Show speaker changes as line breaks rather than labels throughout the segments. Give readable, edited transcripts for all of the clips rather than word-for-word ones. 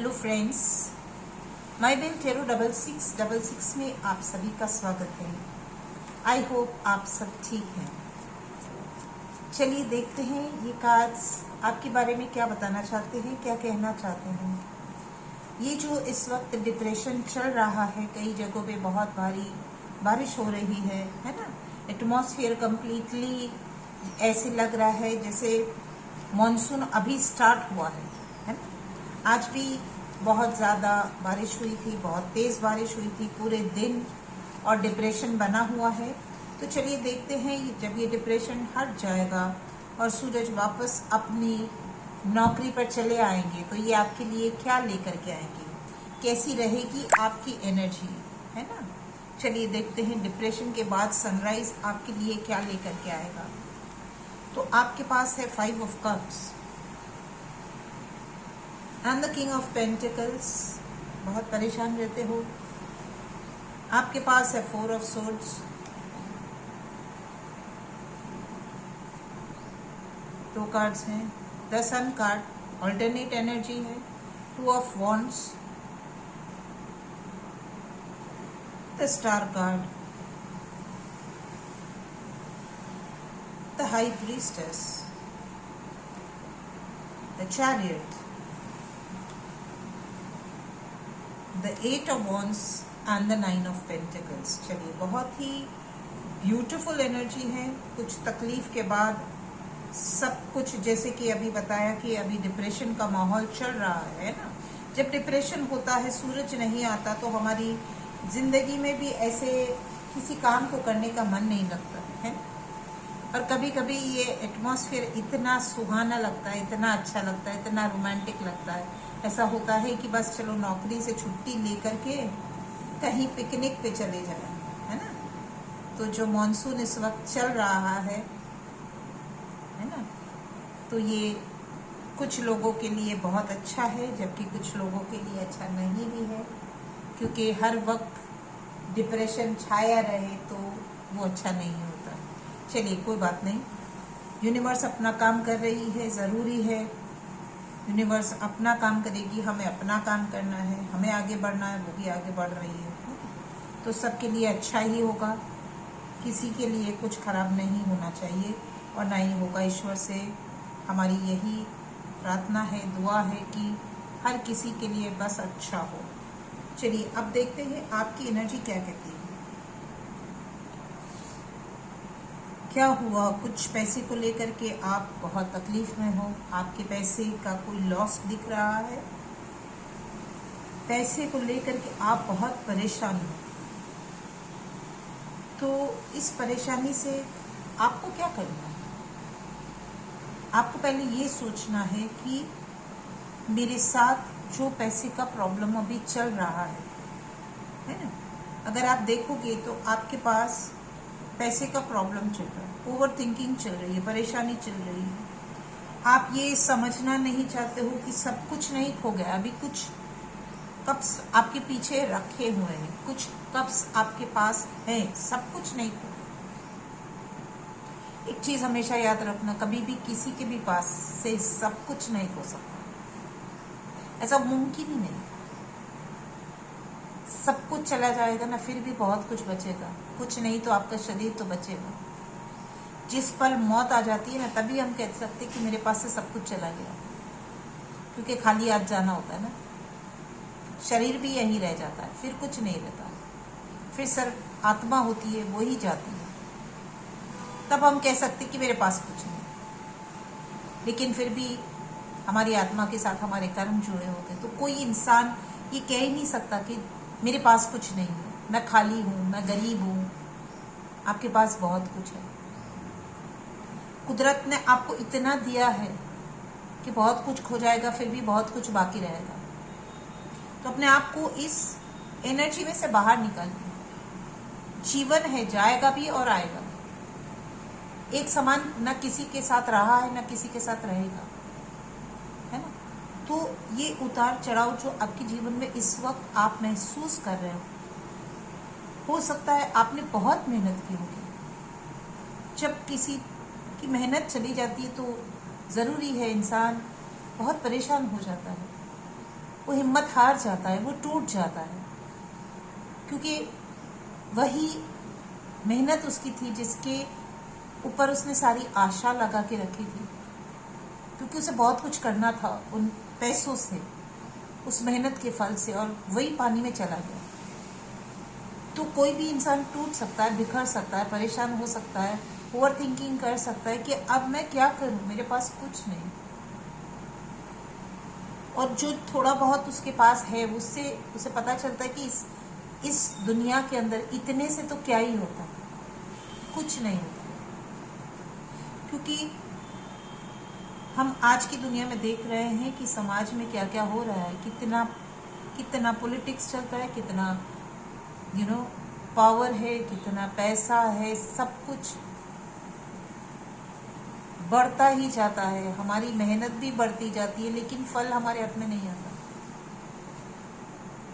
Hello friends, my bill tarot 6666 में आप सभी का स्वागत है। आई होप आप सब ठीक हैं। चलिए देखते हैं ये कार्ड्स आपके बारे में क्या बताना चाहते हैं, क्या कहना चाहते हैं। ये जो इस वक्त डिप्रेशन चल रहा है, कई जगहों पे बहुत भारी बारिश हो रही है ना। एटमॉस्फेयर कम्प्लीटली ऐसे लग रहा है जैसे मॉनसून अभी स्टार्ट हुआ है ना। आज भी बहुत ज़्यादा बारिश हुई थी, बहुत तेज़ बारिश हुई थी पूरे दिन, और डिप्रेशन बना हुआ है। तो चलिए देखते हैं जब ये डिप्रेशन हट जाएगा और सूरज वापस अपनी नौकरी पर चले आएंगे तो ये आपके लिए क्या लेकर के आएंगे, कैसी रहेगी आपकी एनर्जी, है ना। चलिए देखते हैं डिप्रेशन के बाद सनराइज आपके लिए क्या लेकर के आएगा। तो आपके पास है 5 of cups and the king of pentacles. बहुत परेशान रहते हो। आपके पास है 4 ऑफ सोर्ड्स, दो कार्ड्स हैं। The sun card alternate energy है। 2 of wands, the star card, the high priestess, the chariot, the 8 of wands and the 9 of pentacles। चलिए बहुत ही ब्यूटीफुल एनर्जी है। कुछ तकलीफ के बाद सब कुछ, जैसे कि अभी बताया कि अभी डिप्रेशन का माहौल चल रहा है ना। जब डिप्रेशन होता है, सूरज नहीं आता, तो हमारी जिंदगी में भी ऐसे किसी काम को करने का मन नहीं लगता है ना। और कभी कभी ये एटमॉस्फेयर इतना सुहाना लगता है, इतना अच्छा लगता है, इतना रोमांटिक लगता है। ऐसा होता है कि बस चलो नौकरी से छुट्टी लेकर के कहीं पिकनिक पे चले जाएं, है ना। तो जो मॉनसून इस वक्त चल रहा है ना, तो ये कुछ लोगों के लिए बहुत अच्छा है, जबकि कुछ लोगों के लिए अच्छा नहीं भी है, क्योंकि हर वक्त डिप्रेशन छाया रहे तो वो अच्छा नहीं होता। चलिए कोई बात नहीं, यूनिवर्स अपना काम कर रही है, ज़रूरी है यूनिवर्स अपना काम करेगी, हमें अपना काम करना है, हमें आगे बढ़ना है, वो भी आगे बढ़ रही है। तो सबके लिए अच्छा ही होगा, किसी के लिए कुछ खराब नहीं होना चाहिए और ना ही होगा। ईश्वर से हमारी यही प्रार्थना है, दुआ है कि हर किसी के लिए बस अच्छा हो। चलिए अब देखते हैं आपकी एनर्जी क्या कहती है। क्या हुआ? कुछ पैसे को लेकर के आप बहुत तकलीफ में हो, आपके पैसे का कोई लॉस दिख रहा है। पैसे को लेकर के आप बहुत परेशान हो। तो इस परेशानी से आपको क्या करना है? आपको पहले ये सोचना है कि मेरे साथ जो पैसे का प्रॉब्लम अभी चल रहा है ना। अगर आप देखोगे तो आपके पास पैसे का प्रॉब्लम चल रहा है, ओवर थिंकिंग चल रही है, परेशानी चल रही है। आप ये समझना नहीं चाहते हो कि सब कुछ नहीं खो गया, अभी कुछ कप्स आपके पीछे रखे हुए हैं, कुछ कप्स आपके पास है, सब कुछ नहीं खो गया। एक चीज हमेशा याद रखना, कभी भी किसी के भी पास से सब कुछ नहीं खो सकता, ऐसा मुमकिन ही नहीं। सब कुछ चला जाएगा ना, फिर भी बहुत कुछ बचेगा। कुछ नहीं तो आपका शरीर तो बचेगा। जिस पल मौत आ जाती है ना, तभी हम कह सकते कि मेरे पास से सब कुछ चला गया, क्योंकि खाली हाथ जाना होता है ना। शरीर भी यहीं रह जाता है, फिर कुछ नहीं रहता, फिर सिर्फ आत्मा होती है, वो ही जाती है। तब हम कह सकते कि मेरे पास कुछ नहीं। लेकिन फिर भी हमारी आत्मा के साथ हमारे कर्म जुड़े होते, तो कोई इंसान ये कह ही नहीं सकता कि मेरे पास कुछ नहीं है, मैं खाली हूँ, मैं गरीब हूँ। आपके पास बहुत कुछ है। कुदरत ने आपको इतना दिया है कि बहुत कुछ खो जाएगा, फिर भी बहुत कुछ बाकी रहेगा। तो अपने आप को इस एनर्जी में से बाहर निकालिए। जीवन है, जाएगा भी और आएगा भी। एक समान न किसी के साथ रहा है, न किसी के साथ रहेगा, है ना। तो ये उतार चढ़ाव जो आपके जीवन में इस वक्त आप महसूस कर रहे हो सकता है आपने बहुत मेहनत की होगी। जब किसी की मेहनत चली जाती है तो ज़रूरी है इंसान बहुत परेशान हो जाता है। वो हिम्मत हार जाता है, वो टूट जाता है, क्योंकि वही मेहनत उसकी थी जिसके ऊपर उसने सारी आशा लगा के रखी थी, क्योंकि उसे बहुत कुछ करना था उन पैसों से, उस मेहनत के फल से, और वही पानी में चला गया। तो कोई भी इंसान टूट सकता है, बिखर सकता है, परेशान हो सकता है, ओवर थिंकिंग कर सकता है कि अब मैं क्या करूं, मेरे पास कुछ नहीं। और जो थोड़ा बहुत उसके पास है उससे उसे पता चलता है कि इस दुनिया के अंदर इतने से तो क्या ही होता है, कुछ नहीं होता। क्योंकि हम आज की दुनिया में देख रहे हैं कि समाज में क्या क्या हो रहा है, कितना कितना पॉलिटिक्स चलता है, कितना पावर है, कितना पैसा है, सब कुछ बढ़ता ही जाता है, हमारी मेहनत भी बढ़ती जाती है, लेकिन फल हमारे हाथ में नहीं आता।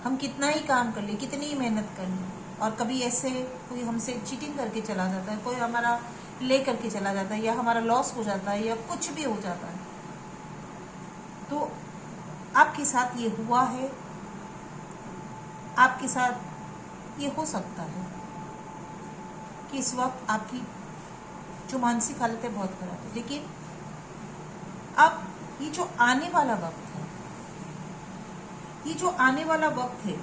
हम कितना ही काम कर ले, कितनी ही मेहनत कर ले, और कभी ऐसे कोई हमसे चीटिंग करके चला जाता है, कोई हमारा ले करके चला जाता है, या हमारा लॉस हो जाता है, या कुछ भी हो जाता है। तो आपके साथ ये हुआ है, आपके साथ ये हो सकता है कि इस वक्त आपकी जो मानसिक हालत है बहुत खराब है, लेकिन अब ये जो आने वाला वक्त है, ये जो आने वाला वक्त है,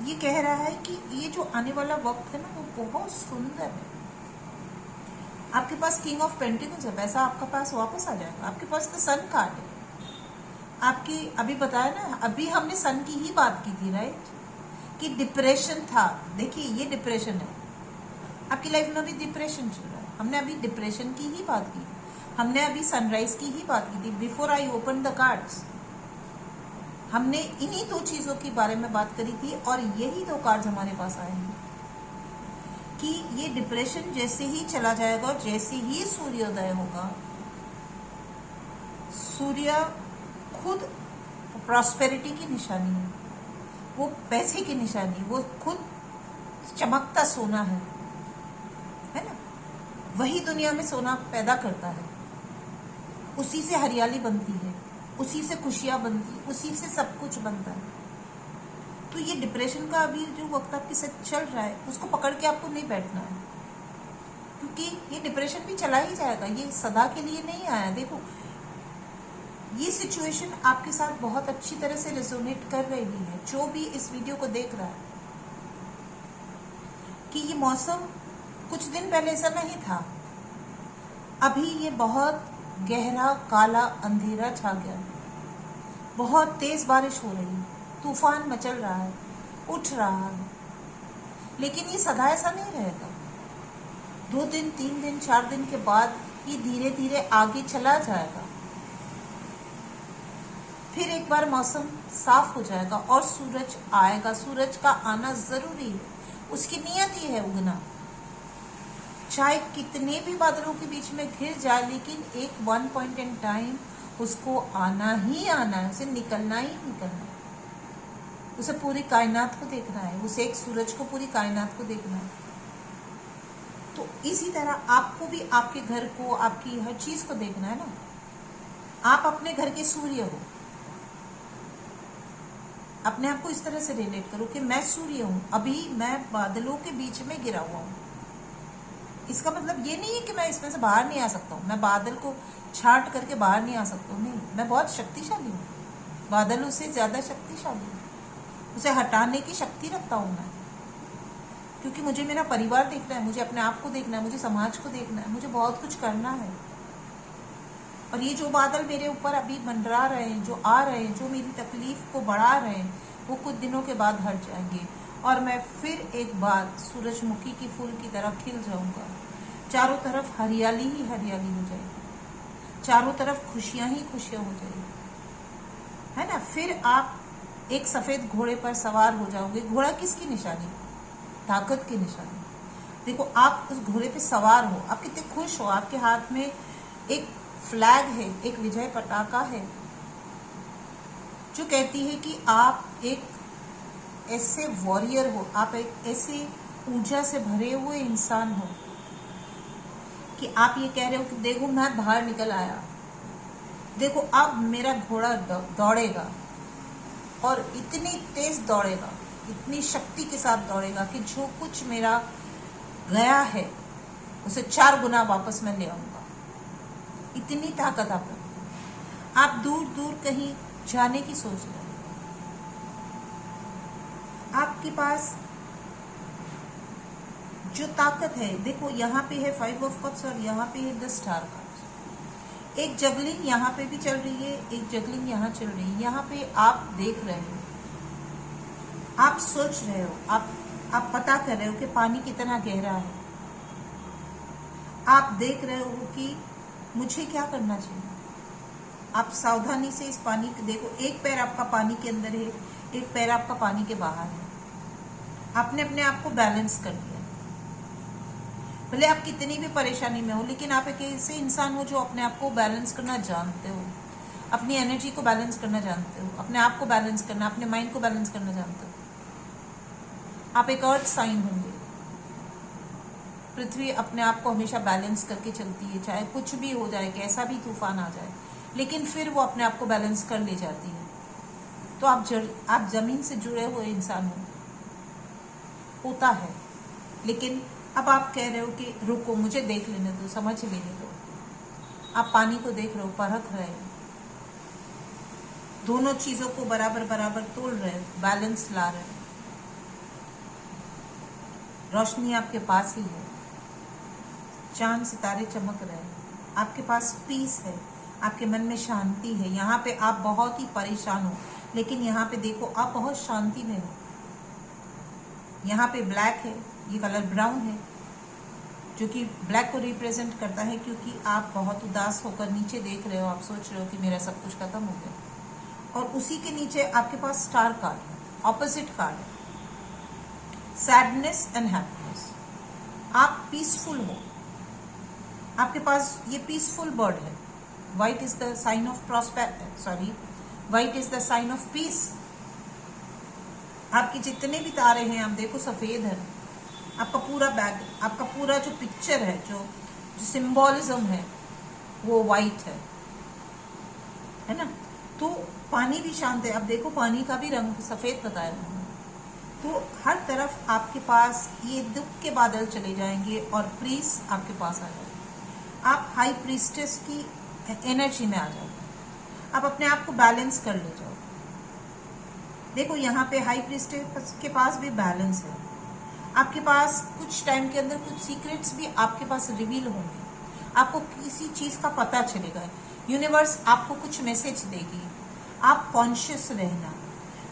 ये कह रहा है कि ये जो आने वाला वक्त है ना, वो बहुत सुंदर है। आपके पास किंग ऑफ पेंटिकल्स है, पैसा आपका पास वापस आ जाएगा। आपके पास तो सन कार्ड है, आपकी अभी बताया ना, अभी हमने सन की ही बात की थी, राइट, कि डिप्रेशन था। देखिए ये डिप्रेशन है, आपकी लाइफ में अभी डिप्रेशन चल रहा है। हमने अभी डिप्रेशन की ही बात की, हमने अभी सनराइज की ही बात की थी। Before I open the cards हमने इन्हीं दो चीजों के बारे में बात करी थी, और यही दो कार्ड्स हमारे पास आए हैं कि ये डिप्रेशन जैसे ही चला जाएगा और जैसे ही सूर्योदय होगा, सूर्य खुद प्रॉस्पेरिटी की निशानी है, वो पैसे की निशानी, वो खुद चमकता सोना है ना। वही दुनिया में सोना पैदा करता है, उसी से हरियाली बनती है, उसी से खुशियां बनती है, उसी से सब कुछ बनता है। तो ये डिप्रेशन का अभी जो वक्त आपके साथ चल रहा है, उसको पकड़ के आपको नहीं बैठना है, क्योंकि ये डिप्रेशन भी चला ही जाएगा, ये सदा के लिए नहीं आया। देखो ये सिचुएशन आपके साथ बहुत अच्छी तरह से रेजोनेट कर रही है, जो भी इस वीडियो को देख रहा है, कि ये मौसम कुछ दिन पहले ऐसा नहीं था, अभी ये बहुत गहरा काला अंधेरा छा गया, बहुत तेज बारिश हो रही है, तूफान मचल रहा है, उठ रहा है। लेकिन ये सदा ऐसा नहीं रहेगा, 2 दिन 3 दिन 4 दिन के बाद ये धीरे धीरे आगे चला जाएगा, फिर एक बार मौसम साफ हो जाएगा और सूरज आएगा। सूरज का आना जरूरी है, उसकी नियत ही है उगना, चाहे कितने भी बादलों के बीच में घिर जाए, लेकिन एक वन पॉइंट इन टाइम उसको आना ही आना है, उसे निकलना ही निकलना है, उसे पूरी कायनात को देखना है, उसे एक सूरज को पूरी कायनात को देखना है। तो इसी तरह आपको भी आपके घर को, आपकी हर चीज को देखना है ना। आप अपने घर के सूर्य हो, अपने आप को इस तरह से रिलेट करो कि मैं सूर्य हूं, अभी मैं बादलों के बीच में गिरा हुआ हूं। इसका मतलब ये नहीं है कि मैं इसमें से बाहर नहीं आ सकता हूँ, मैं बादल को छांट करके बाहर नहीं आ सकता हूँ, नहीं, मैं बहुत शक्तिशाली हूँ, बादलों से ज्यादा शक्तिशाली हूँ, उसे हटाने की शक्ति रखता हूँ मैं, क्योंकि मुझे मेरा परिवार देखना है, मुझे अपने आप को देखना है, मुझे समाज को देखना है, मुझे बहुत कुछ करना है। और ये जो बादल मेरे ऊपर अभी मंडरा रहे हैं, जो आ रहे हैं, जो मेरी तकलीफ को बढ़ा रहे हैं, वो कुछ दिनों के बाद हट जाएंगे और मैं फिर एक बार सूरजमुखी की फूल की तरह खिल जाऊंगा। चारों तरफ हरियाली ही हरियाली हो जाएगी, चारों तरफ खुशियां ही खुशियां हो जाएगी, है ना। फिर आप एक सफेद घोड़े पर सवार हो जाओगे। घोड़ा किसकी निशानी? ताकत की निशानी। देखो आप उस घोड़े पे सवार हो, आप कितने खुश हो, आपके हाथ में एक फ्लैग है, एक विजय पताका है, जो कहती है कि आप एक ऐसे वॉरियर हो, आप एक ऐसे ऊर्जा से भरे हुए इंसान हो कि आप ये कह रहे हो कि देखो मैं बाहर निकल आया, देखो अब मेरा घोड़ा दौड़ेगा, और इतनी तेज दौड़ेगा, इतनी शक्ति के साथ दौड़ेगा कि जो कुछ मेरा गया है उसे 4 गुना वापस मैं ले आऊंगा। इतनी ताकत आप रखते। आप दूर दूर कहीं जाने की सोच रहे हैं, आपके पास जो ताकत है, देखो यहाँ पे है 5 ऑफ कप्स और यहाँ पे है 10 स्टार कार्ड्स। एक जगलिंग यहाँ पे भी चल रही है, एक जगलिंग यहाँ चल रही है। यहाँ पे आप देख रहे हो, आप सोच रहे हो, आप पता कर रहे हो कि पानी कितना गहरा है। आप देख रहे हो कि मुझे क्या करना चाहिए। आप सावधानी से इस पानी को देखो, एक पैर आपका पानी के अंदर है, एक पैर आपका पानी के बाहर है। आपने अपने आप को बैलेंस कर लिया। भले आप कितनी भी परेशानी में हो, लेकिन आप एक ऐसे इंसान हो जो अपने आप को बैलेंस करना जानते हो, अपनी एनर्जी को बैलेंस करना जानते हो, अपने आप को बैलेंस करना, अपने माइंड को बैलेंस करना जानते हो। आप एक अर्थ साइन होंगे। पृथ्वी अपने आप को हमेशा बैलेंस करके चलती है, चाहे कुछ भी हो जाए, कैसा भी तूफान आ जाए, लेकिन फिर वो अपने आप को बैलेंस कर ले जाती है। तो आप जमीन से जुड़े हुए इंसान होता है, लेकिन अब आप कह रहे हो कि रुको, मुझे देख लेने दो, समझ लेने दो। आप पानी को देख रहे हो, परख रहे हो, दोनों चीजों को बराबर बराबर तोल रहे हो, बैलेंस ला रहे हो। रोशनी आपके पास ही है, चांद सितारे चमक रहे हैं, आपके पास पीस है, आपके मन में शांति है। यहाँ पे आप बहुत ही परेशान हो, लेकिन यहाँ पे देखो आप बहुत शांति में हो। यहाँ पे ब्लैक है, ये कलर ब्राउन है, जो कि ब्लैक को रिप्रेजेंट करता है, क्योंकि आप बहुत उदास होकर नीचे देख रहे हो। आप सोच रहे हो कि मेरा सब कुछ खत्म हो गया। और उसी के नीचे आपके पास स्टार कार्ड है, ऑपोजिट कार्ड है, सैडनेस एंड हैप्पीनेस। आप पीसफुल हो, आपके पास ये पीसफुल बर्ड है। White is the sign of white is the sign of peace. आपके जितने भी तारे हैं, आप देखो सफेद है। आपका पूरा बैग, आपका पूरा जो पिक्चर है, जो सिंबॉलिज्म है, वो वाइट है ना। तो पानी भी शांत है। अब देखो पानी का भी रंग सफेद बताया है। तो हर तरफ आपके पास ये दुख के बादल चले जाएंगे और प्रीस आपके पास आ जाएगा। आप हाई प्रीस्टेस की एनर्जी में आ जाओगे। आप अपने आप को बैलेंस कर ले जाओगे। देखो यहाँ पे हाई प्रीस्टेस के पास भी बैलेंस है। आपके पास कुछ टाइम के अंदर कुछ सीक्रेट्स भी आपके पास रिवील होंगे। आपको किसी चीज का पता चलेगा। यूनिवर्स आपको कुछ मैसेज देगी। आप कॉन्शियस रहना।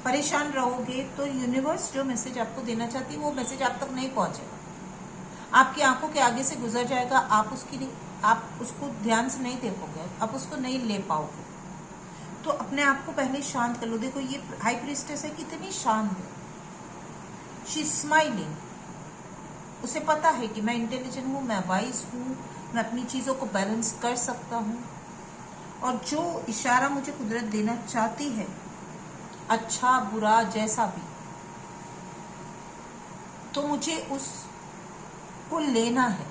परेशान रहोगे तो यूनिवर्स जो मैसेज आपको देना चाहती है वो मैसेज आप तक नहीं पहुंचेगा। आपकी आंखों के आगे से गुजर जाएगा। आप उसको ध्यान से नहीं देखोगे, आप उसको नहीं ले पाओगे। तो अपने आप को पहले शांत कर लो। देखो ये हाई प्रीस्टेस है, कितनी शांत है। She is smiling. उसे पता है कि मैं इंटेलिजेंट हूँ, मैं वाइज हूँ, मैं अपनी चीजों को बैलेंस कर सकता हूँ। और जो इशारा मुझे कुदरत देना चाहती है, अच्छा बुरा जैसा भी, तो मुझे उसको लेना है,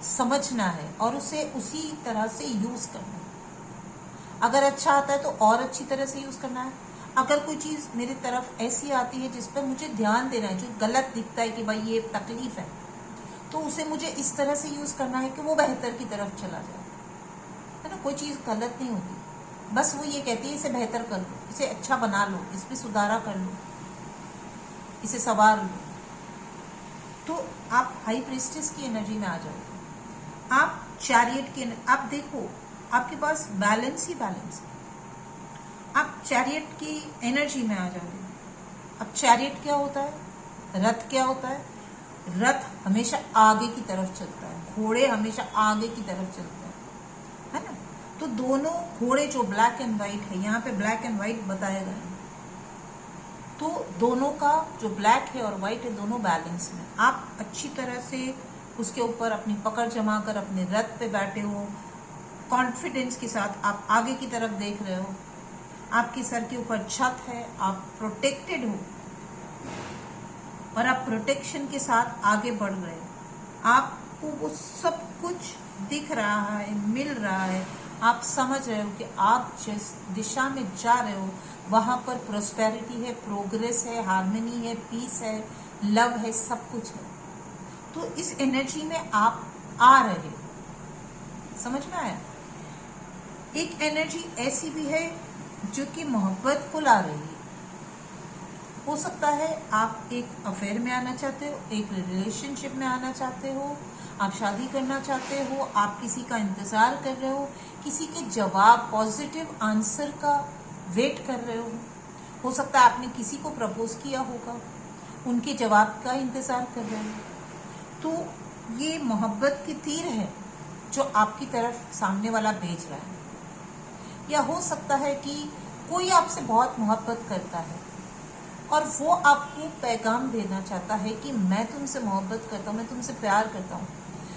समझना है और उसे उसी तरह से यूज करना है। अगर अच्छा आता है तो और अच्छी तरह से यूज करना है। अगर कोई चीज मेरी तरफ ऐसी आती है जिस पर मुझे ध्यान देना है, जो गलत दिखता है कि भाई ये तकलीफ है, तो उसे मुझे इस तरह से यूज करना है कि वो बेहतर की तरफ चला जाए, है ना। कोई चीज गलत नहीं होती, बस वो ये कहती है इसे बेहतर कर लो, इसे अच्छा बना लो, इस पे सुधारा कर लो, इसे संवार लो। तो आप हाई प्रीस्टेस की एनर्जी में आ जाओगे। आप चैरियट की, आप देखो आपके पास बैलेंस ही बैलेंस है। आप चैरियट की एनर्जी में आ जाओगे। अब चैरियट क्या होता है? रथ क्या होता है? रथ हमेशा आगे की तरफ चलता है, घोड़े हमेशा आगे की तरफ चलते हैं, है ना। तो दोनों घोड़े जो ब्लैक एंड व्हाइट है, यहाँ पे ब्लैक एंड व्हाइट बताया गया है, तो दोनों का जो ब्लैक है और व्हाइट है, दोनों बैलेंस में। आप अच्छी तरह से उसके ऊपर अपनी पकड़ जमा कर अपने रथ पे बैठे हो, कॉन्फिडेंस के साथ आप आगे की तरफ देख रहे हो। आपके सर के ऊपर छत है, आप प्रोटेक्टेड हो और आप प्रोटेक्शन के साथ आगे बढ़ रहे हो। आपको वो सब कुछ दिख रहा है, मिल रहा है, आप समझ रहे हो कि आप जिस दिशा में जा रहे हो वहां पर प्रोस्पेरिटी है, प्रोग्रेस है, हार्मनी है, पीस है, लव है, सब कुछ है। तो इस एनर्जी में आप आ रहे, समझ में आया? एक एनर्जी ऐसी भी है जो कि मोहब्बत को ला रही है। हो सकता है आप एक अफेयर में आना चाहते हो, एक रिलेशनशिप में आना चाहते हो, आप शादी करना चाहते हो, आप किसी का इंतजार कर रहे हो, किसी के जवाब, पॉजिटिव आंसर का वेट कर रहे हो सकता है आपने किसी को प्रपोज किया होगा, उनके जवाब का इंतजार कर रहे हो। तो ये मोहब्बत के तीर है जो आपकी तरफ सामने वाला भेज रहा है। या हो सकता है कि कोई आपसे बहुत मोहब्बत करता है और वो आपको पैगाम देना चाहता है कि मैं तुमसे मोहब्बत करता हूँ, मैं तुमसे प्यार करता हूँ,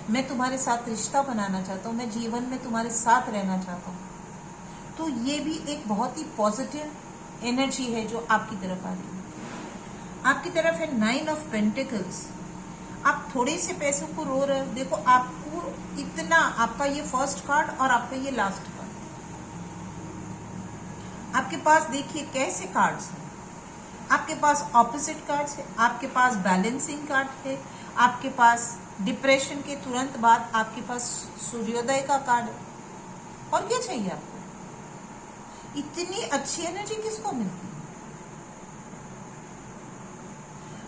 मैं तुम्हारे साथ रिश्ता बनाना चाहता हूँ, मैं जीवन में तुम्हारे साथ रहना चाहता हूँ। तो ये भी एक बहुत ही पॉजिटिव एनर्जी है जो आपकी तरफ आ रही है। आपकी तरफ है 9 ऑफ पेंटिकल्स। आप थोड़े से पैसों को रो रहे हो। देखो आपको इतना, आपका ये फर्स्ट कार्ड और आपका ये लास्ट कार्ड, आपके पास देखिए कैसे कार्ड्स हैं। आपके पास ऑपोजिट कार्ड्स है, आपके पास बैलेंसिंग कार्ड है, आपके पास डिप्रेशन के तुरंत बाद आपके पास सूर्योदय का कार्ड है। और क्या चाहिए आपको? इतनी अच्छी एनर्जी किसको मिलती है?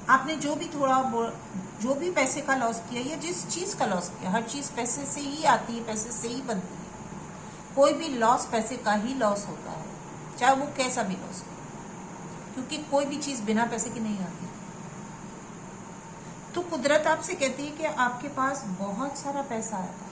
आपने जो भी पैसे का लॉस किया या जिस चीज का लॉस किया, हर चीज पैसे से ही आती है, पैसे से ही बनती है। कोई भी लॉस पैसे का ही लॉस होता है, चाहे वो कैसा भी लॉस हो, क्योंकि कोई भी चीज बिना पैसे की नहीं आती। तो कुदरत आपसे कहती है कि आपके पास बहुत सारा पैसा आएगा,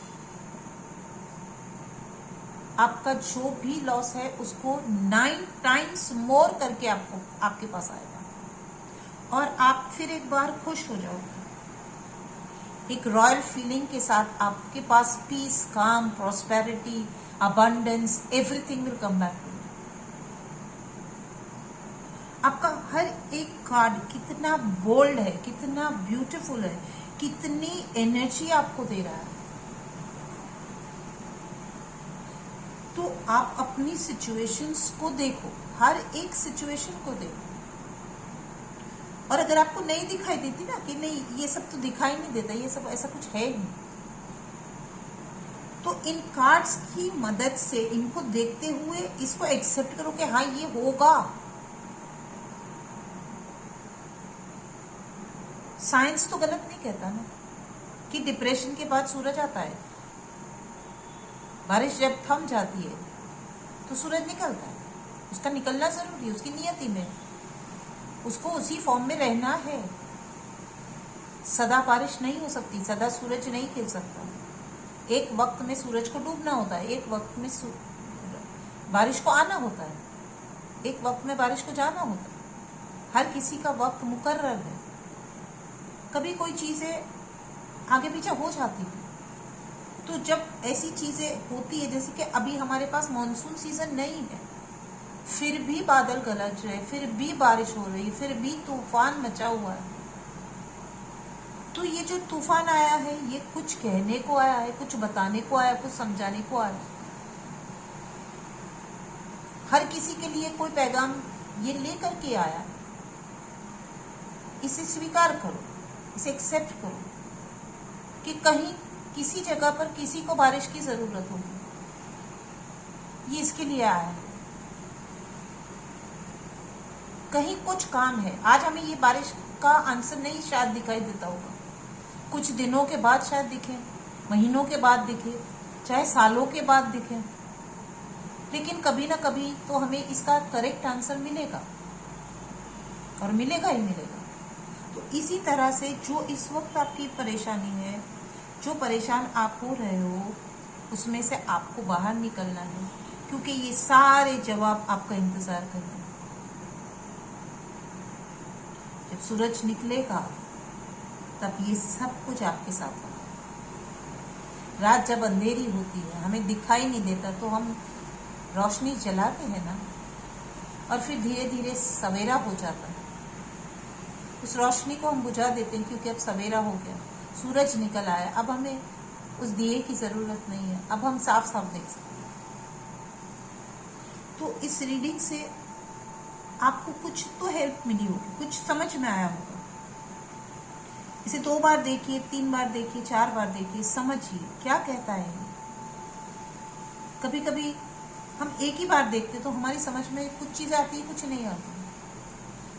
आपका जो भी लॉस है उसको 9 टाइम्स मोर करके आपके पास आएगा और आप फिर एक बार खुश हो जाओगे। एक रॉयल फीलिंग के साथ आपके पास peace, calm, prosperity, abundance, everything will come back to you. आपका हर एक कार्ड कितना बोल्ड है, कितना ब्यूटीफुल है, कितनी एनर्जी आपको दे रहा है। तो आप अपनी सिचुएशंस को देखो, हर एक सिचुएशन को देखो। और अगर आपको नहीं दिखाई देती ना कि नहीं ये सब तो दिखाई नहीं देता, ये सब ऐसा कुछ है नहीं, तो इन कार्ड्स की मदद से इनको देखते हुए इसको एक्सेप्ट करो कि हाँ ये होगा। साइंस तो गलत नहीं कहता ना कि डिप्रेशन के बाद सूरज आता है। बारिश जब थम जाती है तो सूरज निकलता है, उसका निकलना जरूरी है, उसकी नियति में, उसको उसी फॉर्म में रहना है। सदा बारिश नहीं हो सकती, सदा सूरज नहीं खिल सकता। एक वक्त में सूरज को डूबना होता है, एक वक्त में बारिश को आना होता है, एक वक्त में बारिश को जाना होता है। हर किसी का वक्त मुकर्रर है। कभी कोई चीजें आगे पीछे हो जाती है, तो जब ऐसी चीजें होती है, जैसे कि अभी हमारे पास मॉनसून सीजन नहीं है, फिर भी बादल गरज रहे, फिर भी बारिश हो रही, फिर भी तूफान मचा हुआ है। तो ये जो तूफान आया है ये कुछ कहने को आया है, कुछ बताने को आया, कुछ समझाने को आया। हर किसी के लिए कोई पैगाम ये लेकर के आया। इसे स्वीकार करो, इसे एक्सेप्ट करो कि कहीं किसी जगह पर किसी को बारिश की जरूरत होगी, ये इसके लिए आया है। कहीं कुछ काम है। आज हमें ये बारिश का आंसर नहीं शायद दिखाई देता होगा, कुछ दिनों के बाद शायद दिखे, महीनों के बाद दिखे, चाहे सालों के बाद दिखे, लेकिन कभी ना कभी तो हमें इसका करेक्ट आंसर मिलेगा और मिलेगा ही मिलेगा। तो इसी तरह से जो इस वक्त आपकी परेशानी है, जो परेशान आप हो रहे हो, उसमें से आपको बाहर निकलना है, क्योंकि ये सारे जवाब आपका इंतजार कर रहे हैं। जब सूरज निकलेगा तब ये सब कुछ आपके साथ होगा। रात जब अंधेरी होती है, हमें दिखाई नहीं देता, तो हम रोशनी जलाते हैं ना, और फिर धीरे धीरे सवेरा हो जाता है। उस रोशनी को हम बुझा देते हैं क्योंकि अब सवेरा हो गया, सूरज निकल आया, अब हमें उस दिए की जरूरत नहीं है, अब हम साफ साफ देख सकते हैं। तो इस रीडिंग से आपको कुछ तो हेल्प मिली होगी, कुछ समझ में आया होगा। इसे 2 बार देखिए, 3 बार देखिए, 4 बार देखिए, समझिए क्या कहता है ये। कभी कभी हम एक ही बार देखते तो हमारी समझ में कुछ चीज़ आती है, कुछ नहीं आती,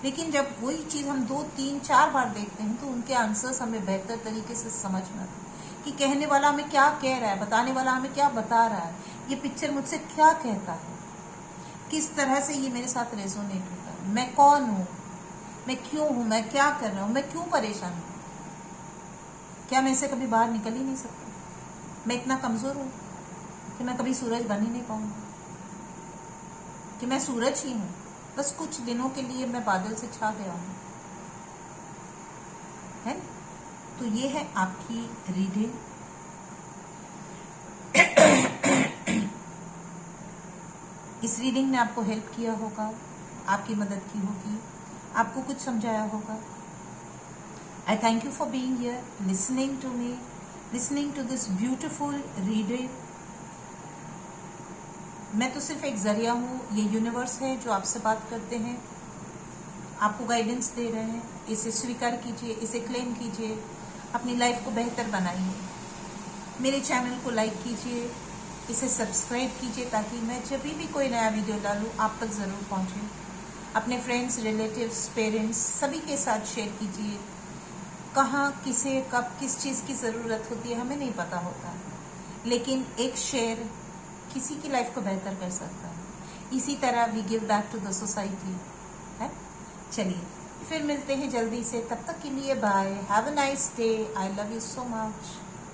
लेकिन जब वही चीज़ हम 2, 3, 4 बार देखते हैं तो उनके आंसर्स हमें बेहतर तरीके से समझ में आते हैं कि कहने वाला हमें क्या कह रहा है, बताने वाला हमें क्या बता रहा है, ये पिक्चर मुझसे क्या कहता है, किस तरह से ये मेरे साथ रेजोनेट होता है, मैं कौन हूँ, मैं क्यों हूँ, मैं क्या कर रहा हूँ, मैं क्यों परेशान हूँ, क्या मैं इससे कभी बाहर निकल ही नहीं सकता, मैं इतना कमज़ोर हूँ कि मैं कभी सूरज बन ही नहीं पाऊंगा, कि मैं सूरज ही हूँ, बस कुछ दिनों के लिए मैं बादल से छा गया हूँ, है। तो ये है आपकी रीडिंग। इस रीडिंग ने आपको हेल्प किया होगा, आपकी मदद की होगी, आपको कुछ समझाया होगा। I thank you for being here, listening to me, listening to this beautiful reading. मैं तो सिर्फ एक जरिया हूँ, ये यूनिवर्स है जो आपसे बात करते हैं, आपको गाइडेंस दे रहे हैं। इसे स्वीकार कीजिए, इसे क्लेम कीजिए, अपनी लाइफ को बेहतर बनाइए। मेरे चैनल को लाइक कीजिए, इसे सब्सक्राइब कीजिए ताकि मैं जब भी कोई नया वीडियो डालूँ आप तक ज़रूर पहुँचे। अपने फ्रेंड्स, रिलेटिव्स, पेरेंट्स सभी के साथ शेयर कीजिए। कहाँ, किसे, कब, किस चीज़ की ज़रूरत होती है हमें नहीं पता होता, लेकिन एक शेयर किसी की लाइफ को बेहतर कर सकता है। इसी तरह we give back to the society, है। चलिए फिर मिलते हैं जल्दी से, तब तक के लिए bye, have a nice day, I love you so much.